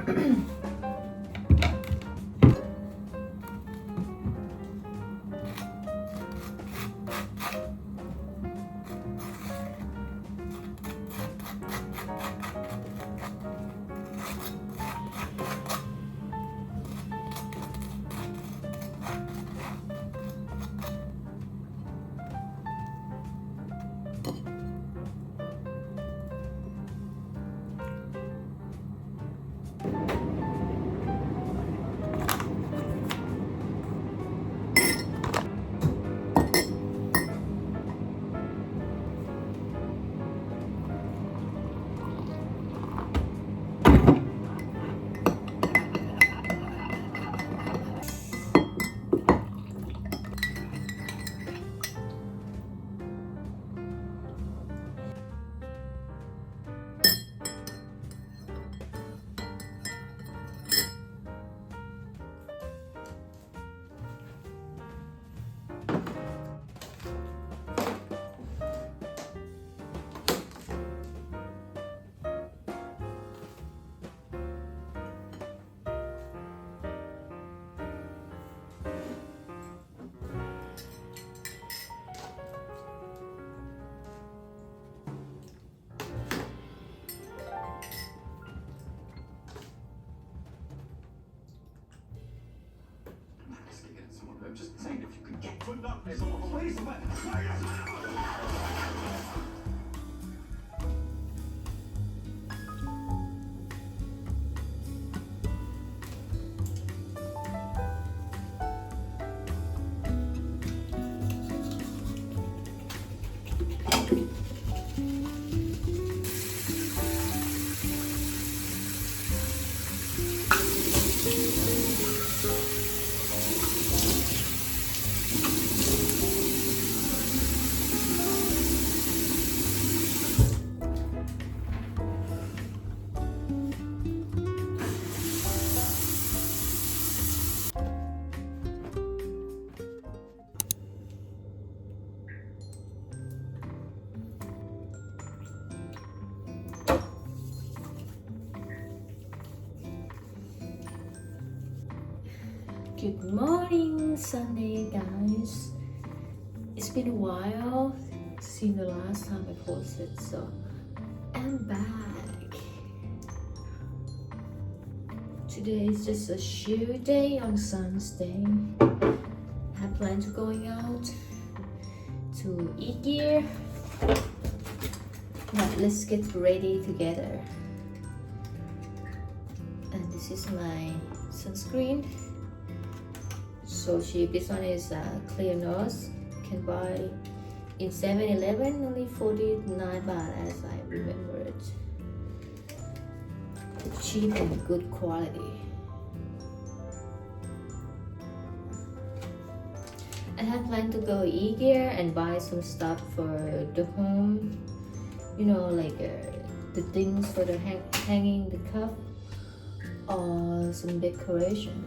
I'm just saying, if you could get good luck, please. Good morning, Sunday, guys. It's been a while since the last time I posted, so I'm back. Today is just a chill day on Sunday. I have plans of going out to IKEA. But let's get ready together. And this is my sunscreen. So cheap. This one is clear nose. Can buy in 7-Eleven, only 49 baht as I remember it. Cheap and good quality. I have planned to go IKEA and buy some stuff for the home. You know, like the things for the hanging the cup or some decoration.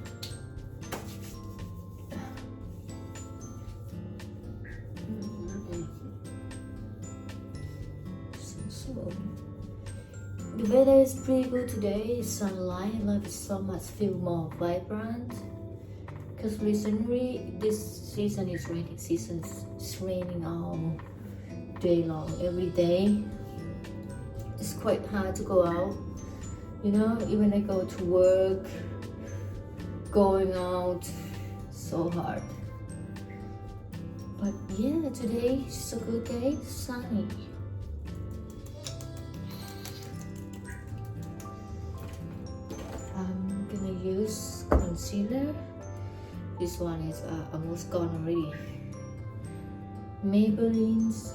The weather is pretty good today. Sunlight, life is so much feel more vibrant. Because recently this season is raining. It's raining all day long, every day. It's quite hard to go out. You know, even I go to work, going out, so hard. But yeah, today is a good day, sunny. I'm gonna use concealer. This one is almost gone already. Maybelline's.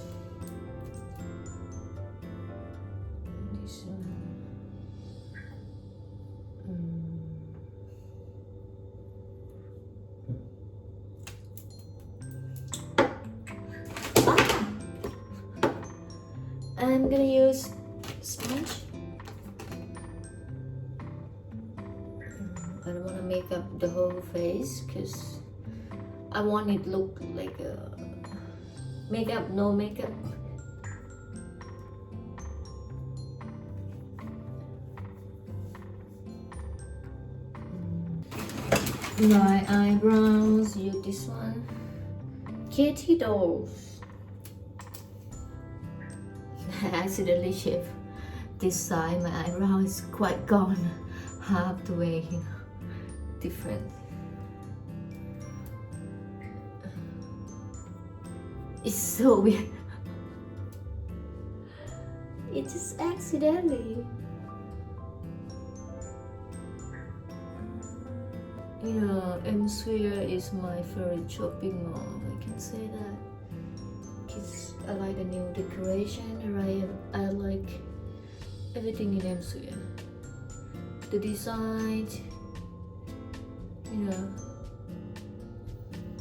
This one. I'm gonna use sponge. I don't want to make up the whole face because I want it to look like a makeup, no makeup. My eyebrows, use this one. Katie dolls. I accidentally shaved this side. My eyebrow is quite gone, half the way, different. It's so weird. It just accidentally. You know, Sphere is my favorite shopping mall. I can say that. Cause I like the new decoration. I like everything in Sphere. The design. You know,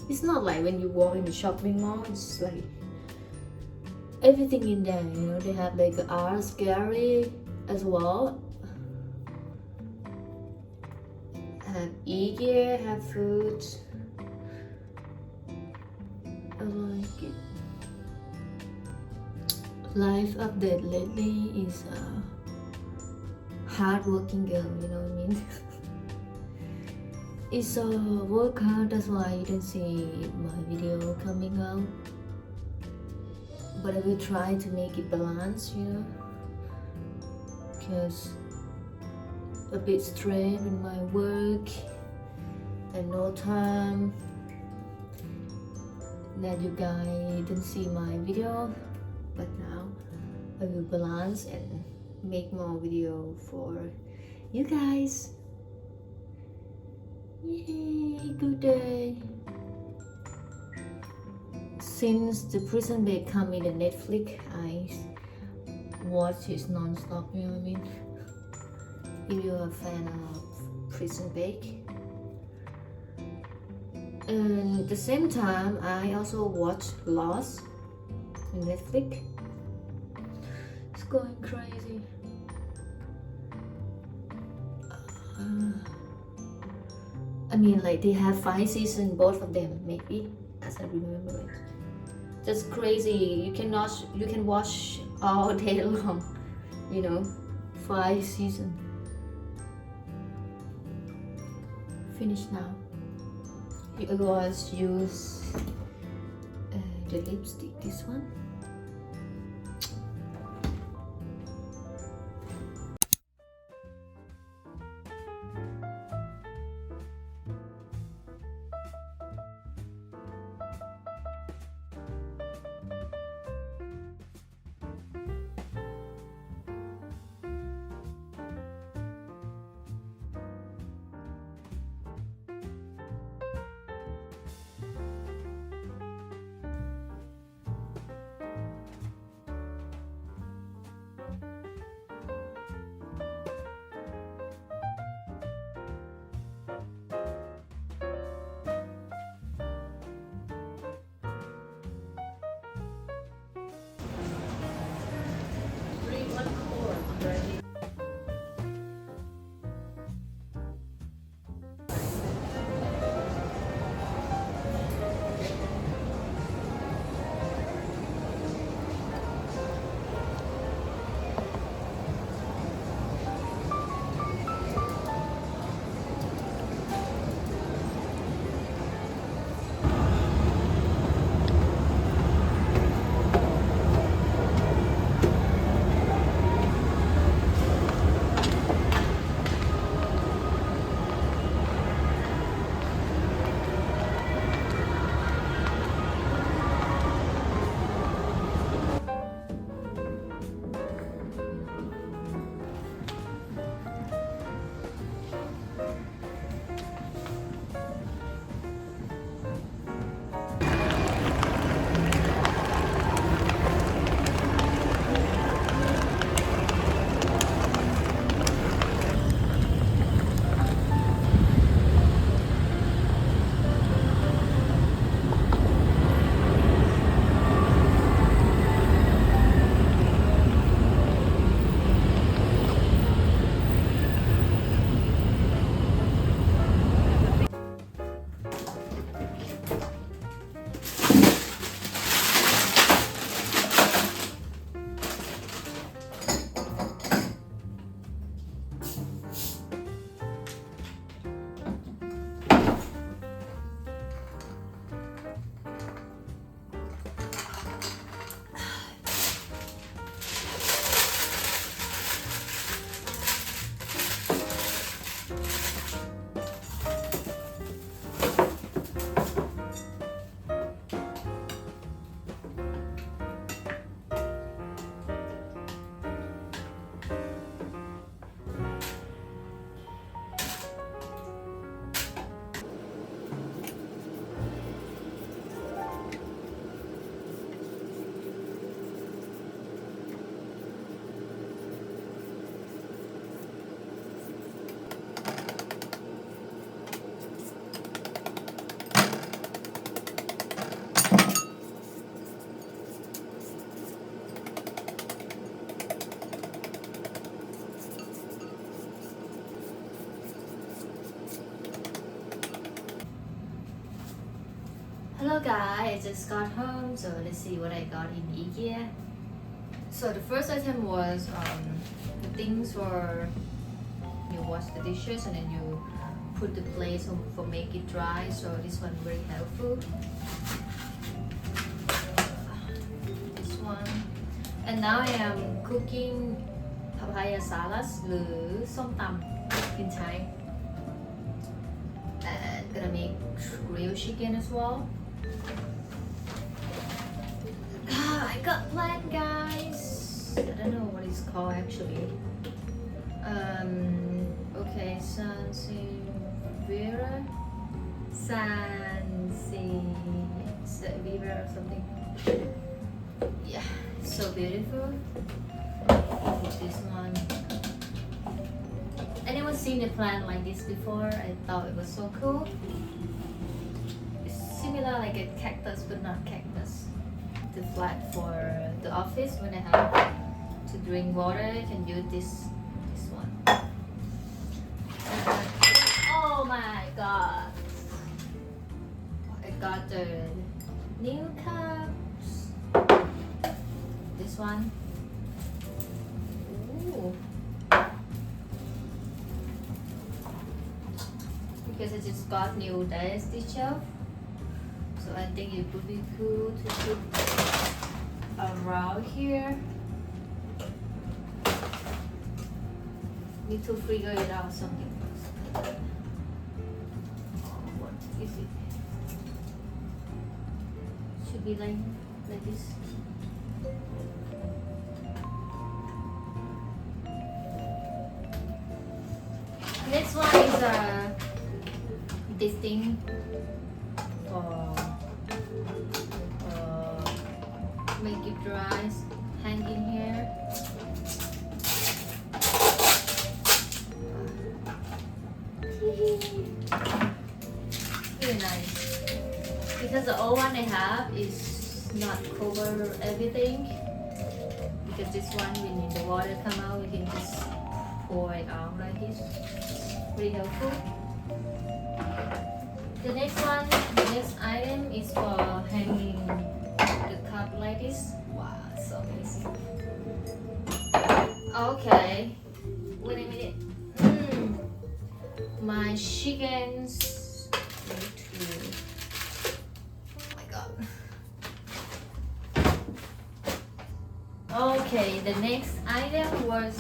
it's not like when you walk in the shopping mall. It's like everything in there. You know, they have like art gallery as well. Have IKEA, have food. I like it. Life update lately is a hard-working girl, you know what I mean? It's a work hard, that's why you don't see my video coming out. But I will try to make it balanced, you know? Because a bit strained in my work and no time that you guys didn't see my video, but now I will balance and make more video for you guys. Yay, good day. Since the Prison Break come in the Netflix, I watch it non-stop, you know what I mean? If you're a fan of Prison Break. And at the same time, I also watch Lost on Netflix. It's going crazy. I mean, like they have 5 seasons, both of them, maybe, as I remember it. Just crazy. You can watch all day long. You know, 5 seasons. Finished now. I was use the lipstick, this one. Hello guys, I just got home, so let's see what I got in IKEA. So the first item was the things for you wash the dishes and then you put the place for make it dry. So this one very helpful. This one, and now I am cooking papaya salad หรือส้มตำกินใช้ and gonna make grilled chicken as well. I got plant guys. I don't know what it's called actually. Okay, Sansevieria or something. Yeah, so beautiful. This one. Anyone seen a plant like this before? I thought it was so cool. It's similar like a cactus but not cactus. The flat for the office when I have to drink water, I can use this one. Oh my god! I got the new cups. This one. Ooh. Because I just got new digestive shelf. So I think it would be cool to put around here. Need to figure it out something first. What is it? Should be like this. Next one is this thing for make it dry, hang in here. Really nice. Because the old one I have is not cover everything. Because this one, when the water come out, we can just pour it out like this. Pretty helpful. The next item is for hanging the cup like this. Wow, so amazing. Okay, wait a minute. My chickens need to. Oh my god. Okay, the next item was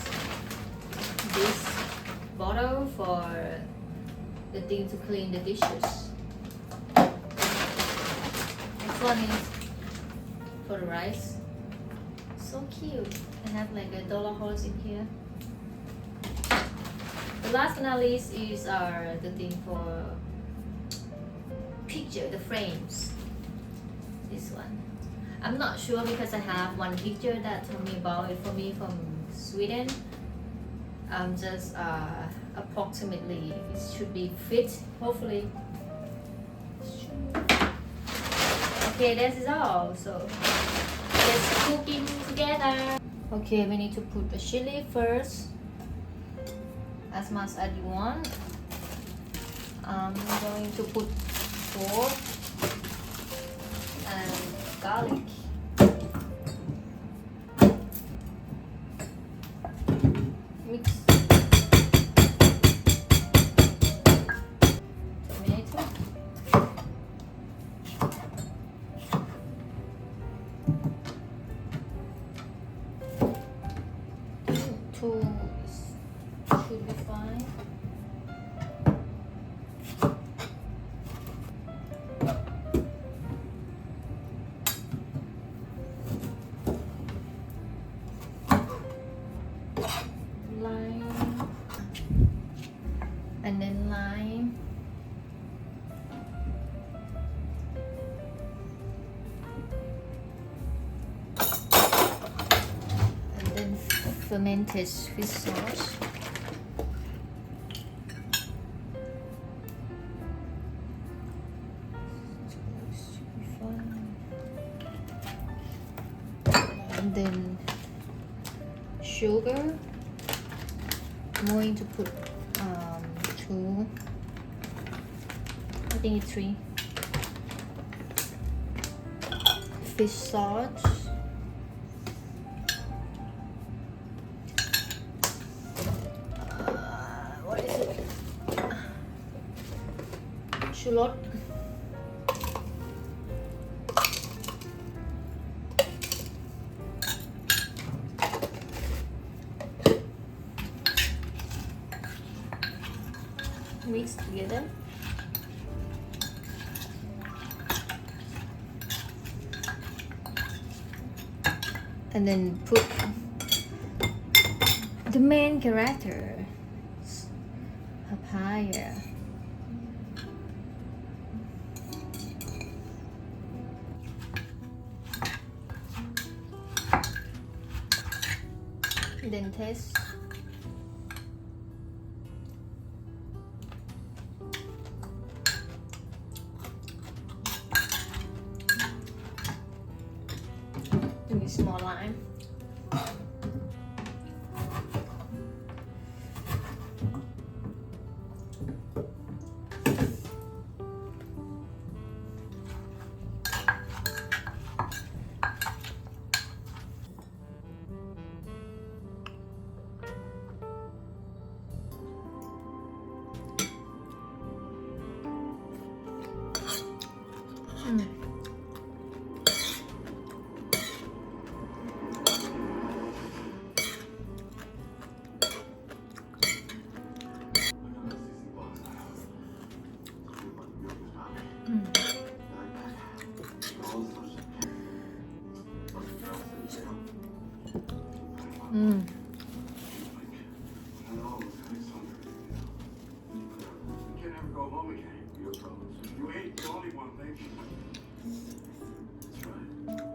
this bottle for the thing to clean the dishes. Next one is for the rice. So cute. I have like a dollar horse in here. The last but not least is the thing for picture, the frames. This one. I'm not sure because I have one picture that told me about it for me from Sweden. Just approximately it should be fit, hopefully. Okay, this is all. So let's cooking together. Okay, we need to put the chili first, as much as you want. I'm going to put pork and garlic. Mix. Tomato. Two should be fine. Lime and then lime. And then fermented fish sauce. And then sugar. I'm going to put 2, I think it's 3. fish sauce. What is it? ชูรส mix together. And then put the main character, papaya. Then taste. Give me small lime. Mm. You can't ever go home again. You ain't the only one, baby. That's right.